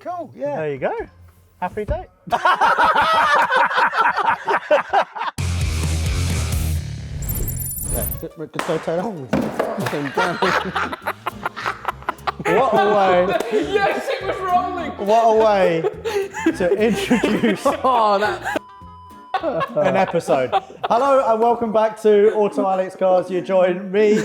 Cool, yeah. There you go. Happy day. Good go, Taylor. What a way, Yes, it was rolling. what a way to introduce an episode. Hello and welcome back to Autoalex Cars. You join me,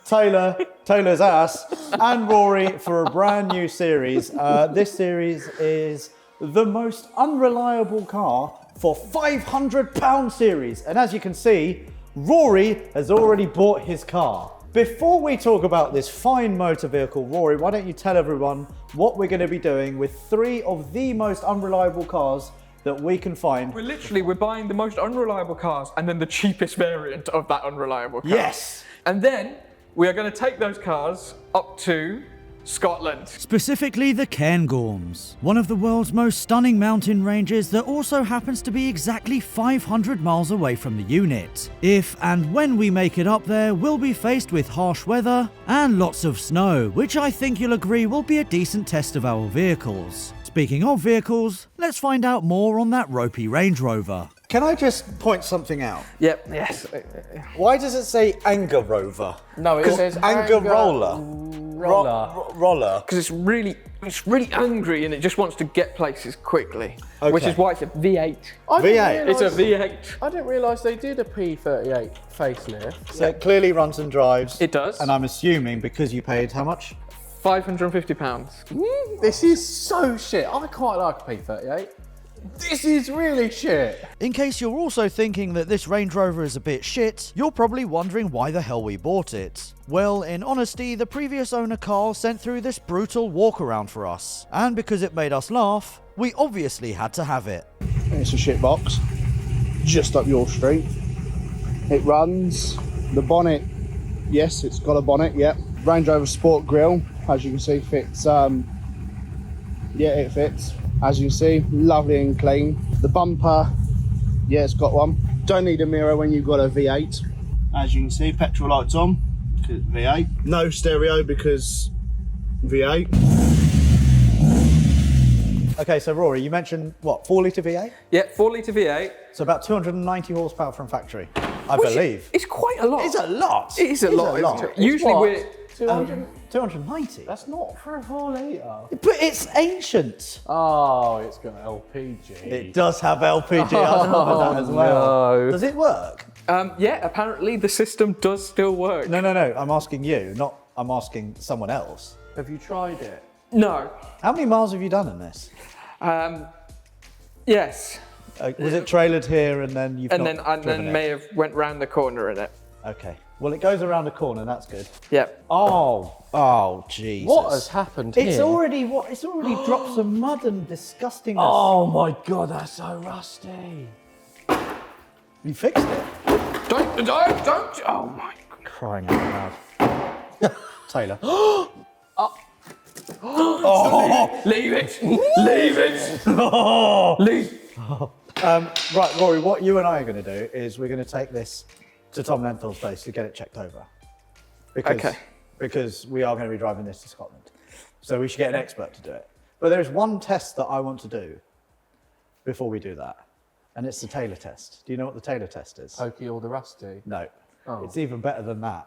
Taylor's ass, and Rory for a brand new series. This series is the most unreliable car for £500 series. And as you can see, Rory has already bought his car. Before we talk about this fine motor vehicle, Rory, why don't you tell everyone what we're going to be doing with 3 of the most unreliable cars that we can find. We're buying the most unreliable cars and then the cheapest variant of that unreliable car. Yes. And then we are going to take those cars up to Scotland. Specifically the Cairngorms, one of the world's most stunning mountain ranges that also happens to be exactly 500 miles away from the unit. If and when we make it up there, we'll be faced with harsh weather and lots of snow, which I think you'll agree will be a decent test of our vehicles. Speaking of vehicles, let's find out more on that ropey Range Rover. Can I just point something out? Yep, yes. Why does it say Anger Rover? No, it says Anger Roller. Roller. Because it's really angry and it just wants to get places quickly. Okay. Which is why it's a V8. V8. It's a V8. I didn't realise they did a P38 facelift. So it clearly runs and drives. It does. And I'm assuming because you paid how much? £550. This is so shit. I quite like a P38. This is really shit. In case you're also thinking that this Range Rover is a bit shit, you're probably wondering why the hell we bought it. Well, in honesty, the previous owner Carl sent through this brutal walk around for us, and because it made us laugh, we obviously had to have it. It's a shit box, just up your street. It runs. The bonnet, yes, it's got a bonnet, yep. Range Rover Sport Grille, as you can see, fits, yeah, it fits. As you can see, lovely and clean. The bumper, yeah, it's got one. Don't need a mirror when you've got a V8. As you can see, petrol lights on, because it's V8. No stereo because V8. Okay, so Rory, you mentioned, what, 4 litre V8? Yeah, 4 litre V8. So about 290 horsepower from factory, I believe. It's quite a lot. It's a lot. It is a lot. Isn't it? Usually what? we're 290? That's not for a 4 litre. But it's ancient. Oh, it's got LPG. It does have LPG. I remember that as well. no. Does it work? yeah, apparently the system does still work. No. I'm asking you, not I'm asking someone else. Have you tried it? No. How many miles have you done in this? Yes. Was it trailered here and then you've And not driven it? may have went round the corner in it. Okay. Well, it goes around a corner. That's good. Yep. Oh, Jesus! What has happened here? It's already dropped some mud and disgustingness. Oh my God, that's so rusty. You fixed it. Don't. Oh my God. Crying out loud. Taylor. Leave it. Leave it. Leave. Right, Rory, what you and I are going to do is we're going to take this to Tom Lenthal's place to get it checked over. Because we are going to be driving this to Scotland. So we should get an expert to do it. But there's one test that I want to do before we do that. And it's the Taylor test. Do you know what the Taylor test is? Pokey or the rusty? No. Oh. It's even better than that.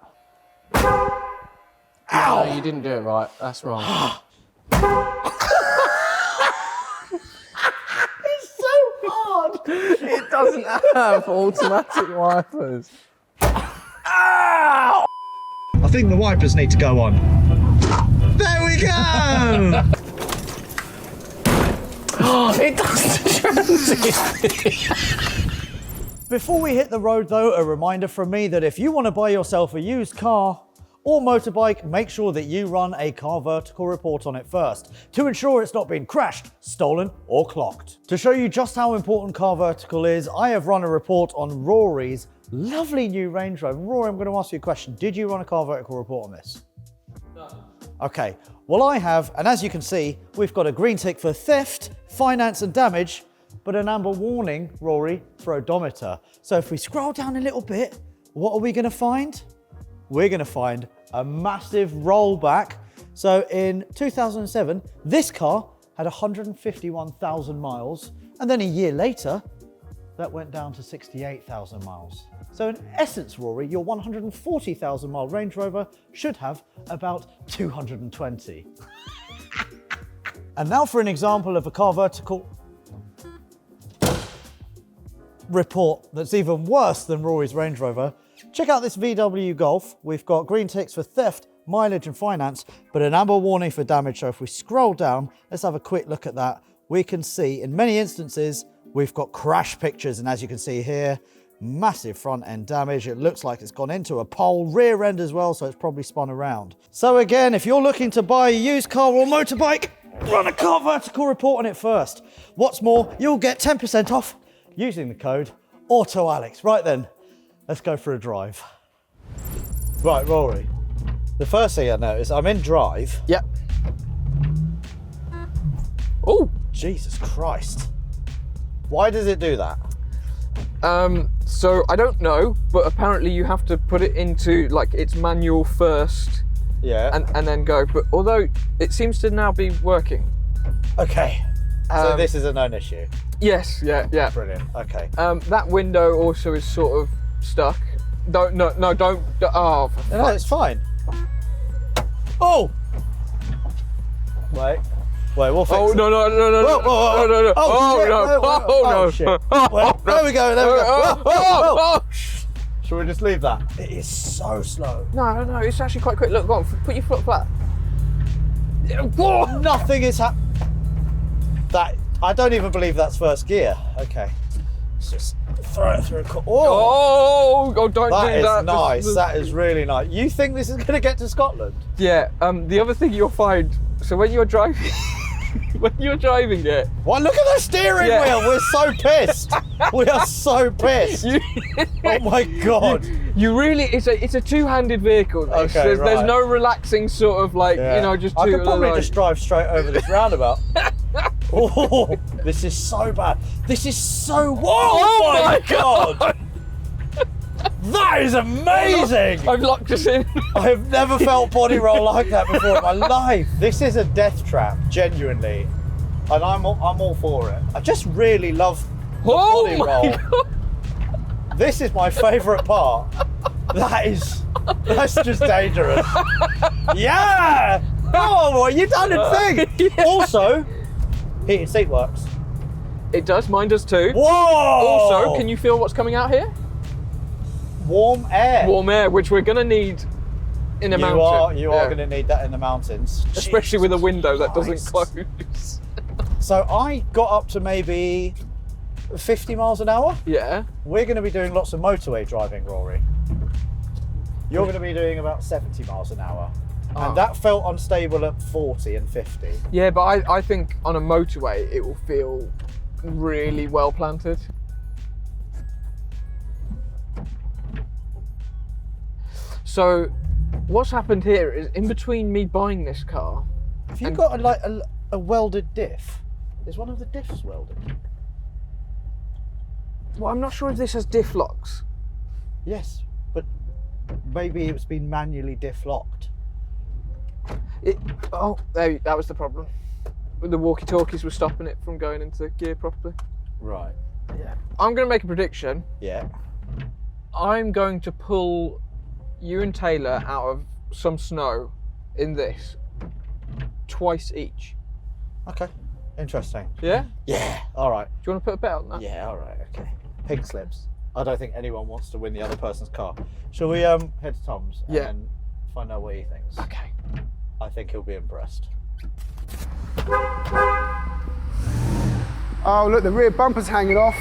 Ow! No, you didn't do it right. That's wrong. It's so hard. It doesn't have automatic wipers. Ow! I think the wipers need to go on. There we go! It doesn't transit. Before we hit the road though, a reminder from me that if you want to buy yourself a used car or motorbike, make sure that you run a car vertical report on it first to ensure it's not been crashed, stolen or clocked. To show you just how important car vertical is, I have run a report on Rory's lovely new Range Rover. Rory, I'm going to ask you a question. Did you run a car vertical report on this? No. Okay, well I have, and as you can see, we've got a green tick for theft, finance and damage, but an amber warning, Rory, for odometer. So if we scroll down a little bit, what are we going to find? We're going to find a massive rollback. So in 2007, this car had 151,000 miles, and then a year later, that went down to 68,000 miles. So in essence, Rory, your 140,000 mile Range Rover should have about 220. And now for an example of a car vertical report that's even worse than Rory's Range Rover. Check out this VW Golf. We've got green ticks for theft, mileage and finance, but an amber warning for damage. So if we scroll down, let's have a quick look at that. We can see in many instances, we've got crash pictures, and as you can see here, massive front end damage. It looks like it's gone into a pole, rear end as well, so it's probably spun around. So again, if you're looking to buy a used car or motorbike, run a car vertical report on it first. What's more, you'll get 10% off using the code Autoalex. Right then, let's go for a drive. Right, Rory, the first thing I noticed, I'm in drive. Yep. Oh, Jesus Christ. Why does it do that? so I don't know, but apparently you have to put it into like its manual first, Yeah. and then go. But although it seems to now be working. Okay. So this is a known issue. Yes, yeah. Brilliant. Okay. That window also is sort of stuck. Don't. Oh, for No, it's fine. Oh! Wait, we'll fix Oh it. no! Whoa, whoa, whoa. No! Oh, shit. no! Whoa, whoa. Oh Oh, no! shit. Well, there we go. Whoa, whoa, whoa. Oh. Shall we just leave that? It is so slow. No, it's actually quite quick. Look, go on, put your foot flat. Whoa. Nothing is happening. I don't even believe that's first gear. Okay. Let's just throw it through a Oh, don't do that. That is nice. That is really nice. You think this is going to get to Scotland? Yeah. The other thing you'll find. So when you're driving, it. Well, look at the steering wheel. We're so pissed. We are so pissed. Oh my God. You really, it's a two-handed vehicle. This. Okay, there's right. no relaxing sort of like, just I two. could probably just drive straight over this roundabout. Oh, this is so bad. This is so. Whoa! Oh my God! That is amazing! I've locked us in. I have never felt body roll like that before in my life. This is a death trap, genuinely, and I'm all for it. I just really love the body roll. God. This is my favourite part. That's just dangerous. Yeah! Oh, boy, you done a thing. Yeah. Also, heated seat works. It does. Mine does too. Whoa! Also, can you feel what's coming out here? Warm air. Warm air, which we're gonna need in a mountain. You are going to need that in the mountains. Especially with a Jesus window that doesn't Christ. close. So I got up to maybe 50 miles an hour. Yeah. We're going to be doing lots of motorway driving, Rory. You're going to be doing about 70 miles an hour. Oh. And that felt unstable at 40 and 50. Yeah, but I think on a motorway it will feel really well planted. So what's happened here is in between me buying this car. Have you got a welded diff? Is one of the diffs welded? Well, I'm not sure if this has diff locks. Yes, but maybe it's been manually diff locked. That was the problem. The walkie-talkies were stopping it from going into gear properly. Right. Yeah. I'm going to make a prediction. Yeah. I'm going to pull you and Taylor out of some snow in this twice each. Okay. Interesting. Yeah? Yeah. All right. Do you want to put a bet on that? Yeah. All right. Okay. Pink slips. I don't think anyone wants to win the other person's car. Shall we head to Tom's and then find out what he thinks? Okay. I think he'll be impressed. Oh, look, the rear bumper's hanging off.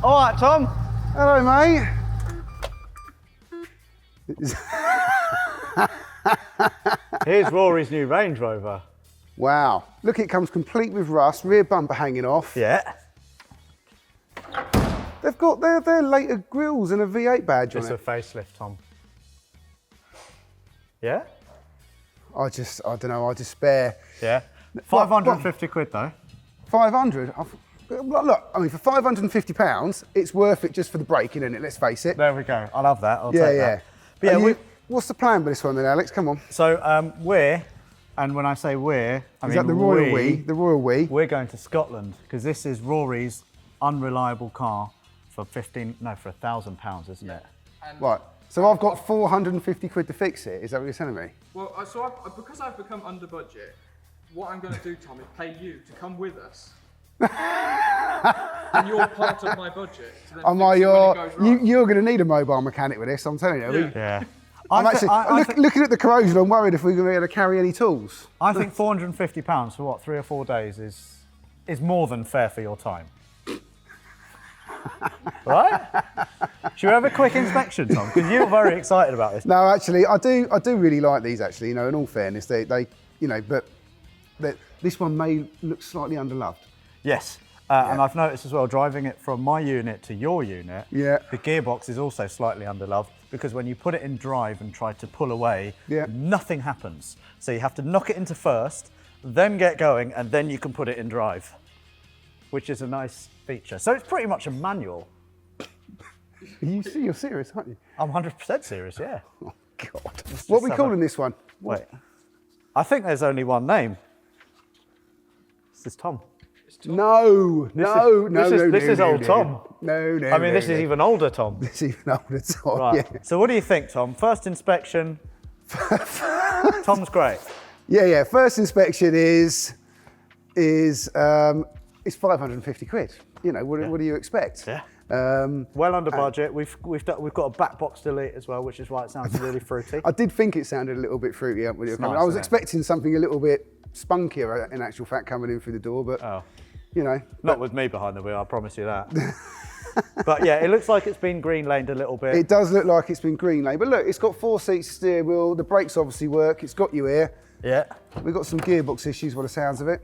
All right, Tom. Hello, mate. Here's Rory's new Range Rover. Wow. Look, it comes complete with rust, rear bumper hanging off. Yeah. They've got their later grills and a V8 badge on It's a it. facelift, Tom. Yeah? I don't know, I despair. Yeah. 550 quid though. 500? Look, I mean, for £550, it's worth it just for the braking, isn't it? Let's face it. There we go. I love that. I'll Yeah, take yeah. that. But yeah, Are you- what's the plan with this one then, Alex? Come on. So and when I say we're, I Is mean that the royal we, we? The royal we? We're going to Scotland because this is Rory's unreliable car for £1,000, isn't it? Right. So I've got 450 quid to fix it. Is that what you're telling me? Well, because I've become under budget, what I'm going to do, Tom, is pay you to come with us. And you're part of my budget. So then you're going to need a mobile mechanic with this, I'm telling you. Yeah. I'm actually, looking at the corrosion, I'm worried if we're going to be able to carry any tools. I think £450 for what, 3 or 4 days is more than fair for your time. Right? Should we have a quick inspection, Tom? Because you're very excited about this. No, actually, I do really like these. Actually, you know, in all fairness, they but this one may look slightly underloved. Yes, and I've noticed as well, driving it from my unit to your unit, the gearbox is also slightly underloved because when you put it in drive and try to pull away, nothing happens. So you have to knock it into first, then get going, and then you can put it in drive, which is a nice feature. So it's pretty much a manual. You're serious, aren't you? I'm 100% serious, yeah. Oh, God. What are we calling this one? Wait. I think there's only one name. This is Tom. No. This is old Tom. No. I mean, this is even older Tom. This is even older Tom, Right. yeah. So what do you think, Tom? First inspection. Tom's great. Yeah. First inspection is 550 quid. You know, what do you expect? Yeah. Well under budget. We've got a back box delete as well, which is why it sounds really fruity. I did think it sounded a little bit fruity when you were coming. Nice, I was isn't it? expecting something a little bit spunkier in actual fact coming in through the door, but you know. Not with me behind the wheel, I promise you that. But yeah, it looks like it's been green laned a little bit. It does look like it's been green lane, but look, it's got 4 seats steering wheel. The brakes obviously work. It's got you here. Yeah. We've got some gearbox issues by the sounds of it.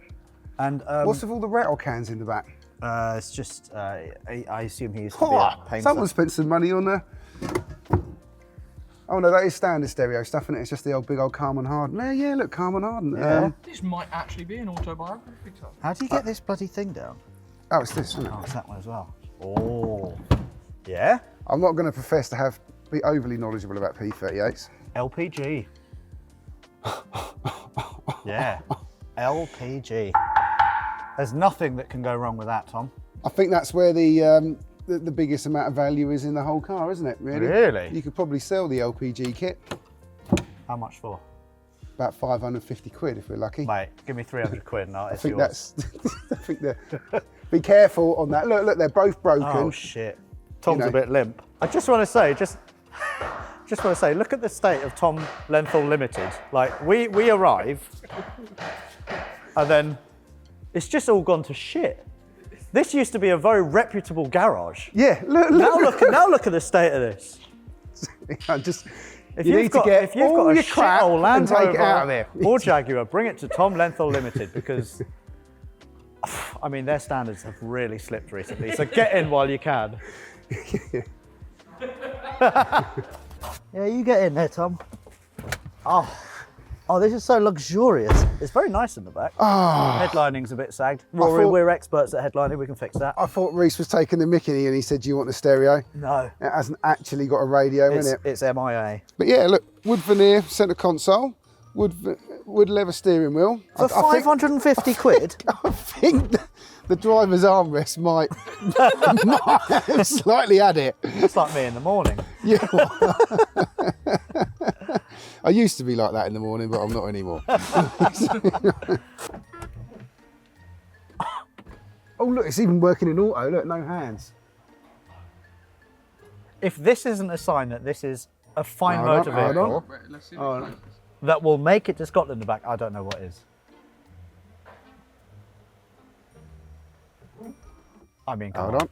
And what's with all the rattle cans in the back? it's just I assume he used to be a painter. Someone spent some money on the. Oh no, that is standard stereo stuff, isn't it? It's just the big old Carmen Harden. Yeah, look, Carmen Harden. Yeah. This might actually be an autobiography, Tom. How do you get this bloody thing down? Oh, it's this, isn't it? Oh, it's that one as well. Oh. Yeah? I'm not going to profess to be overly knowledgeable about P38s. LPG. Yeah. LPG. There's nothing that can go wrong with that, Tom. I think that's where the biggest amount of value is in the whole car, isn't it? Really? Really? You could probably sell the LPG kit. How much for? About 550 quid if we're lucky. Mate, give me 300 quid and I it's think yours. I think be careful on that. Look, they're both broken. Oh shit. Tom's You know. a bit limp. I just want to say, look at the state of Tom Lenthal Limited. Like, we arrive, and then it's just all gone to shit. This used to be a very reputable garage. Yeah, look. Now look at the state of this. If You you've need got, to get if you've all got a your shit crap old Land and take it Rover out of there. or Jaguar, bring it to Tom Lenthal Limited because, I mean, their standards have really slipped recently. So get in while you can. Yeah, you get in there, Tom. Oh, this is so luxurious. It's very nice in the back. Headlining's a bit sagged. Rory, we're experts at headlining, we can fix that. I thought Reese was taking the mickey and he said, do you want a stereo? No. It hasn't actually got a radio in it. It's MIA. But yeah, look, wood veneer, centre console, wood leather steering wheel. For 550 quid? I think the driver's armrest might have slightly had it. It's like me in the morning. Yeah. I used to be like that in the morning, but I'm not anymore. Oh, look, it's even working in auto. Look, no hands. If this isn't a sign that this is a fine motor hold on. vehicle Right, let's see Oh, the that will make it to Scotland in the back, I don't know what is. I mean, come Hold on.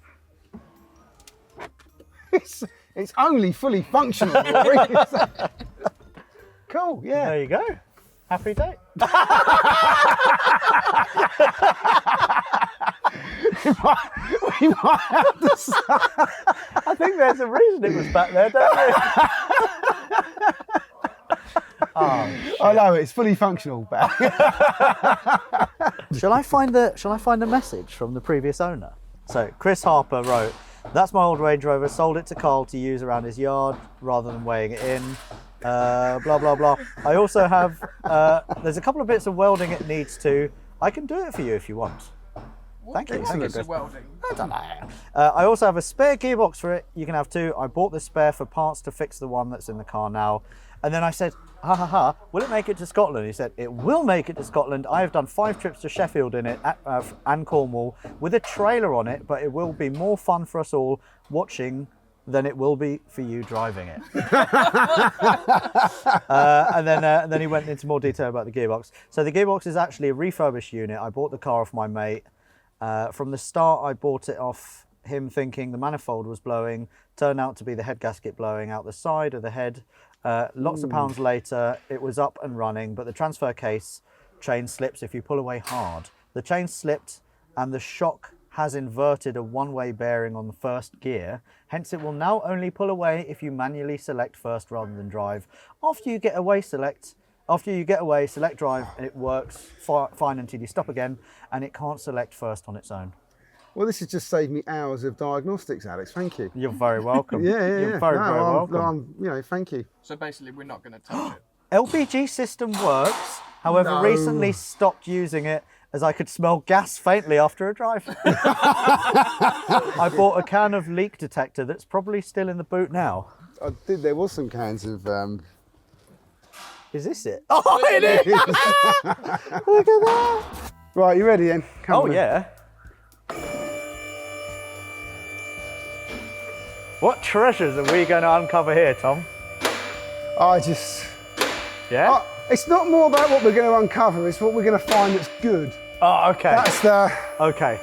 on. It's only fully functional. Rory. Cool, yeah. There you go. Happy day. We might have to I think there's a reason it was back there, don't you? I know it's fully functional, but Shall I find the message from the previous owner? So Chris Harper wrote, "That's my old Range Rover. Sold it to Carl to use around his yard rather than weighing it in. blah, blah, blah. I also have, there's a couple of bits of welding it needs to. I can do it for you if you want. Thank you. Thank you, Chris. Welding. I don't know. I also have a spare gearbox for it. You can have two. I bought the spare for parts to fix the one that's in the car now. And then I said, ha ha ha, will it make it to Scotland? He said, it will make it to Scotland. I have done 5 trips to Sheffield in it and Cornwall with a trailer on it, but it will be more fun for us all watching than it will be for you driving it. And then he went into more detail about the gearbox. So the gearbox is actually a refurbished unit. I bought the car off my mate. From the start, I bought it off him thinking the manifold was blowing. Turned out to be the head gasket blowing out the side of the head. Lots of pounds later, it was up and running, but the transfer case chain slips if you pull away hard. The chain slipped and the shock has inverted a one-way bearing on the first gear. Hence, it will now only pull away if you manually select first rather than drive. After you get away, select drive, and it works fine until you stop again, and it can't select first on its own. Well, this has just saved me hours of diagnostics, Alex. Thank you. You're very welcome. You're very welcome. Thank you. So basically, we're not going to touch it. LPG system works. However, recently stopped using it as I could smell gas faintly after a drive. I bought a can of leak detector that's probably still in the boot now. I did. There was some cans of. Is this it? Oh, it is! Look at that! Right, you ready then? Come on then. Yeah. What treasures are we going to uncover here, Tom? Yeah? It's not more about what we're going to uncover, it's what we're going to find that's good. Oh, okay. That's the, Okay.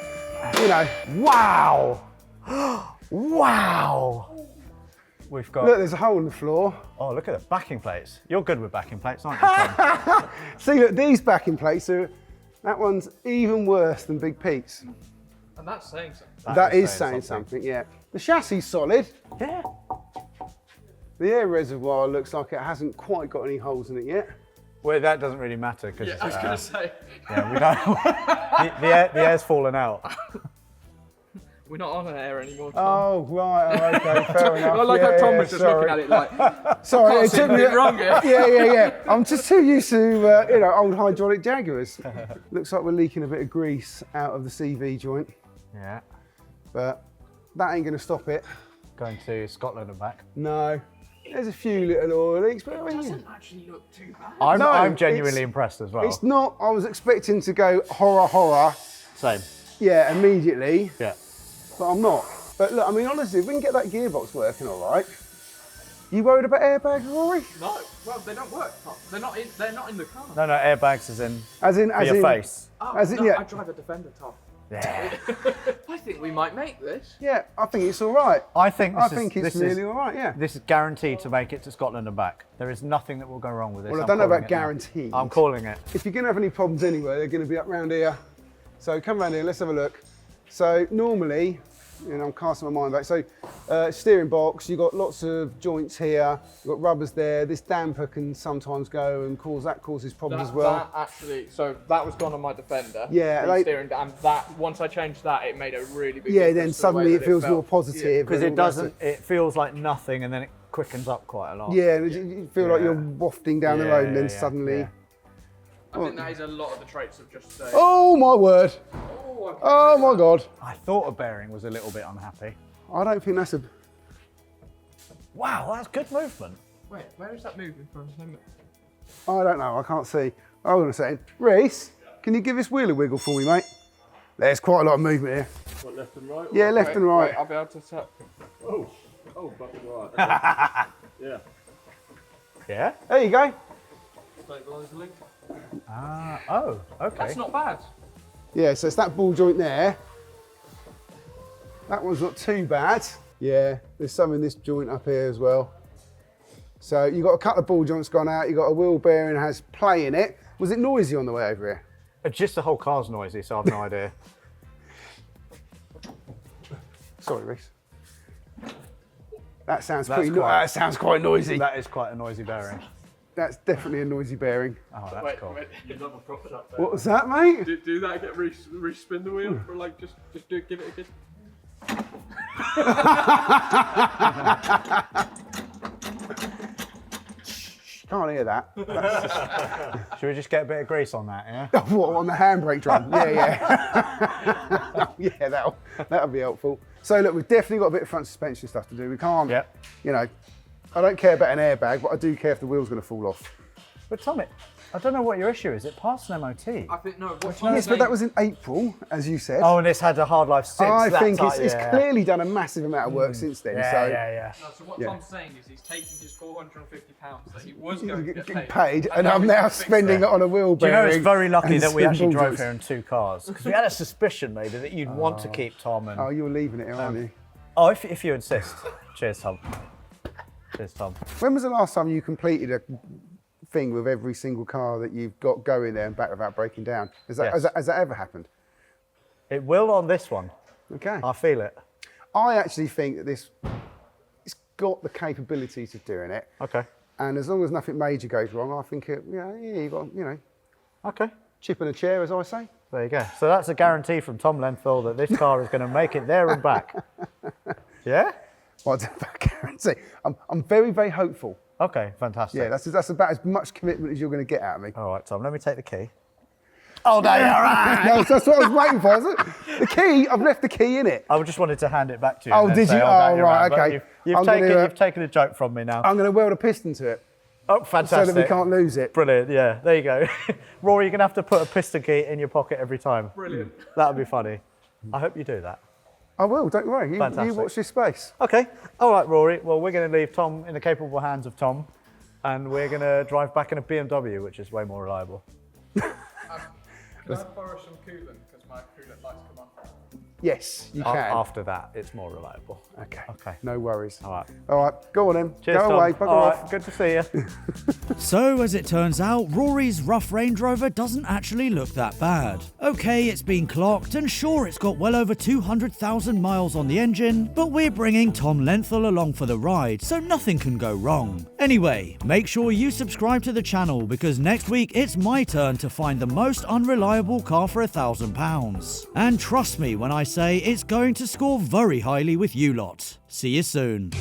you know. Wow! Wow! We've got... Look, there's a hole in the floor. Oh, look at the backing plates. You're good with backing plates, aren't you, Tom? See, look, these backing plates are, that one's even worse than Big Pete's. And that's saying something. That is saying something, yeah. The chassis is solid. Yeah. The air reservoir looks like it hasn't quite got any holes in it yet. Well, that doesn't really matter because Yeah, I was going to say. yeah, we don't. the air's fallen out. We're not on air anymore, Tom. Oh, right, okay, fair enough. I like how Tom was just sorry. looking at it like, Sorry, can't it see took me. anything wrong here. Yeah. I'm just too used to, old hydraulic Jaguars. Looks like we're leaking a bit of grease out of the CV joint, Yeah. but that ain't going to stop it. Going to Scotland and back. No. There's a few little oil leaks, but I mean, doesn't actually look too bad. I'm genuinely impressed as well. it's not. I was expecting to go horror, Same. yeah, immediately, Yeah. but I'm not. But look, I mean, honestly, if we can get that gearbox working all right, you worried about airbags, Rory? No, well, they don't work, Tom. They're not in the car. No, airbags as in As in, for your face. Oh, as in, no, yeah. I drive a Defender, Tom. Yeah. I think we might make this. Yeah, I think it's all right. I think I think it's this really is, all right, yeah. This is guaranteed to make it to Scotland and back. There is nothing that will go wrong with this. Well, I I'm don't know calling about it now. guaranteed. I'm calling it. If you're going to have any problems anywhere, they're going to be up round here. So come round here, let's have a look. So normally, I'm casting my mind back. So steering box, you've got lots of joints here, you've got rubbers there. This damper can sometimes go and causes problems as well. That actually, so that was gone on my Defender. Yeah, the steering, and that once I changed that, it made a really big Yeah, difference then to the suddenly way it that feels felt. more positive. Because and it all the rest doesn't, it feels like nothing and then it quickens up quite a lot. Yeah, you feel like you're wafting down the road and then suddenly... yeah. I think that is a lot of the traits of just saying. Oh my word! Oh my God! I thought a bearing was a little bit unhappy. I don't think that's a... Wow, that's good movement. Wait, where is that moving from? I don't know, I can't see. Hold on a second. Reese, can you give this wheel a wiggle for me, mate? There's quite a lot of movement here. What, left and right? Yeah, left and right. Wait, I'll be able to tap. Oh, fucking right. Okay. Yeah. Yeah? There you go. Stabilise link. Oh, okay. That's not bad. Yeah, so it's that ball joint there. That one's not too bad. Yeah, there's some in this joint up here as well. So you've got a couple of ball joints gone out, you've got a wheel bearing has play in it. Was it noisy on the way over here? Just the whole car's noisy, so I've no idea. Sorry, Reese. That sounds quite noisy. That is quite a noisy bearing. That's definitely a noisy bearing. Oh, that's cool. You love a prop shot there. What was that, mate? Do that. Get re-spin the wheel for like just give it a good. Can't hear that. Should we just get a bit of grease on that, yeah? What, on the handbrake drum? Yeah. Yeah, that'll be helpful. So look, we've definitely got a bit of front suspension stuff to do. We can't, you know, I don't care about an airbag, but I do care if the wheel's going to fall off. But Tommy, I don't know what your issue is. It passed an MOT. I think, no, what Yes, but that was in April, as you said. Oh, and it's had a hard life since. I think it's clearly done a massive amount of work since then. Yeah. No, so what Tom's saying is he's taking his £450 that he was going to get paid, and I'm now spending it on a wheel Do you bearing. know, it's very lucky and that we actually spindle drove here in 2 cars. Because we had a suspicion maybe that you'd want to keep Tom and... Oh, you're leaving it here, aren't you? Oh, if you insist. Cheers, Tom. Cheers, Tom. When was the last time you completed a thing with every single car that you've got going there and back without breaking down? Has that ever happened? It will on this one. Okay. I feel it. I actually think that it's got the capabilities of doing it. Okay. And as long as nothing major goes wrong, I think you got, Okay. chip in a chair, as I say. There you go. So that's a guarantee from Tom Lenthal that this car is going to make it there and back. Yeah? What's that guarantee? I'm very, very hopeful. Okay, fantastic. Yeah, that's about as much commitment as you're going to get out of me. All right, Tom, let me take the key. Oh, no, you're right. No, that's what I was waiting for, isn't it? The key, I've left the key in it. I just wanted to hand it back to you. Oh, and then did say, you? no, Oh, you're right, but okay. You've taken a joke from me now. I'm going to weld a piston to it. Oh, fantastic. So that we can't lose it. Brilliant, yeah, there you go. Rory, you're going to have to put a piston key in your pocket every time. Brilliant. That would be funny. I hope you do that. I will, don't worry. You watch this space. Okay, all right, Rory. Well, we're going to leave Tom in the capable hands of Tom, and we're going to drive back in a BMW, which is way more reliable. Can I borrow some coolant? Because my coolant lights come on. Yes, you can. After that, it's more reliable. Okay. No worries. All right. All right, go on then. Cheers, go Tom. away, bugger All off. right, good to see you. So, as it turns out, Rory's rough Range Rover doesn't actually look that bad. Okay, it's been clocked, and sure, it's got well over 200,000 miles on the engine, but we're bringing Tom Lenthal along for the ride, so nothing can go wrong. Anyway, make sure you subscribe to the channel, because next week it's my turn to find the most unreliable car for £1,000. And trust me when I say it's going to score very highly with you lot. See you soon.